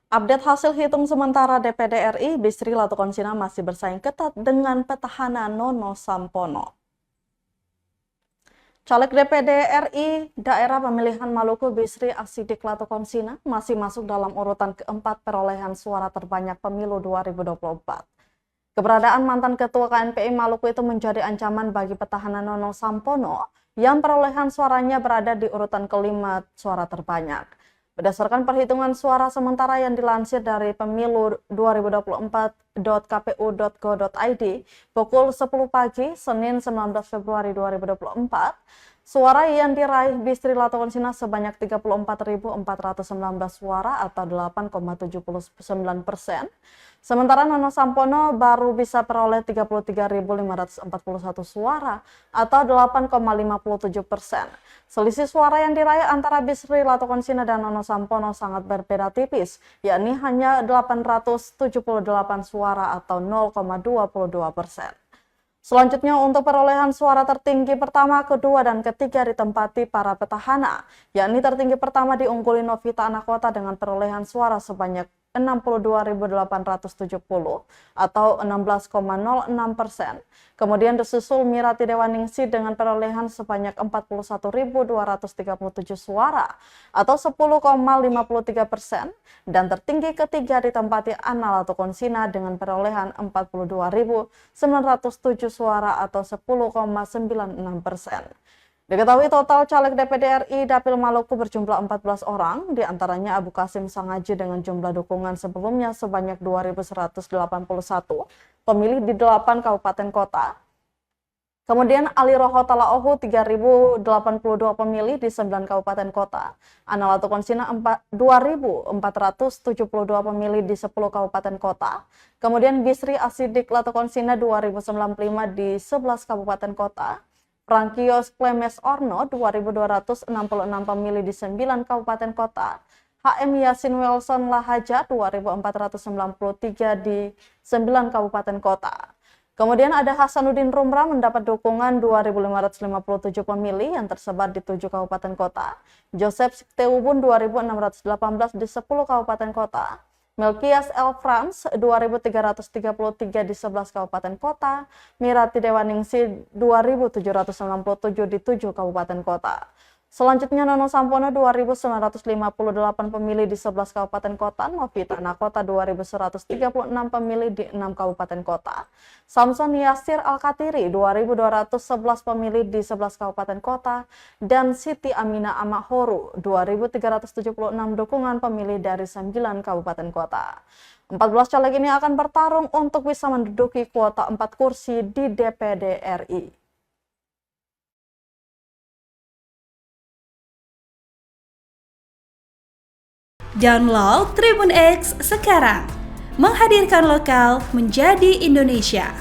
Update hasil hitung sementara DPD RI, Bisri Latukonsina masih bersaing ketat dengan petahana Nono Sampono. Caleg DPD RI Daerah Pemilihan Maluku Bisri Asidik Latukonsina masih masuk dalam urutan keempat perolehan suara terbanyak pemilu 2024. Keberadaan mantan Ketua KNPI Maluku itu menjadi ancaman bagi petahana Nono Sampono yang perolehan suaranya berada di urutan kelima suara terbanyak. Berdasarkan perhitungan suara sementara yang dilansir dari pemilu2024.kpu.go.id pukul 10 pagi Senin 19 Februari 2024, suara yang diraih Bisri Latukonsina sebanyak 34.419 suara atau 8,79%. Sementara Nono Sampono baru bisa peroleh 33.541 suara atau 8,57%. Selisih suara yang diraih antara Bisri Latukonsina dan Nono Sampono sangat berbeda tipis, yakni hanya 878 suara atau 0,22%. Selanjutnya untuk perolehan suara tertinggi pertama, kedua, dan ketiga ditempati para petahana, yakni tertinggi pertama diungguli Novita Anakota dengan perolehan suara sebanyak 62.870 atau 16,06%. Kemudian disusul Mirati Dewaningsih dengan perolehan sebanyak 41.237 suara atau 10,53%. Dan tertinggi ketiga ditempati Ana Latukonsina dengan perolehan 42.907 suara atau 10,96%. Diketahui total caleg DPD RI Dapil Maluku berjumlah 14 orang, diantaranya Abu Kasim Sangaji dengan jumlah dukungan sebelumnya sebanyak 2.181 pemilih di 8 kabupaten kota. Kemudian Ali Roho Talaohu 3.082 pemilih di 9 kabupaten kota. Ana Latukonsina 2.472 pemilih di 10 kabupaten kota. Kemudian Bisri Asidik Latukonsina 2.095 di 11 kabupaten kota. Frankios Klemes Orno 2.266 pemilih di 9 kabupaten kota. HM Yasin Wilson Lahaja 2.493 di 9 kabupaten kota. Kemudian ada Hasanuddin Rumrah mendapat dukungan 2.557 pemilih yang tersebar di 7 kabupaten kota. Joseph Sikteubun 2.618 di 10 kabupaten kota. Melkias L. Franz 2.333 di 11 kabupaten kota, Mirati Dewaningsih 2.797 di 7 kabupaten kota. Selanjutnya Nono Sampono 2.958 pemilih di 11 kabupaten kota, Novita Anakota 2.136 pemilih di 6 kabupaten kota. Samson Yasir Al-Katiri 2.211 pemilih di 11 kabupaten kota dan Siti Amina Amahoru 2.376 dukungan pemilih dari 9 kabupaten kota. 14 caleg ini akan bertarung untuk bisa menduduki kuota 4 kursi di DPD RI. Download Tribun X sekarang, menghadirkan lokal menjadi Indonesia.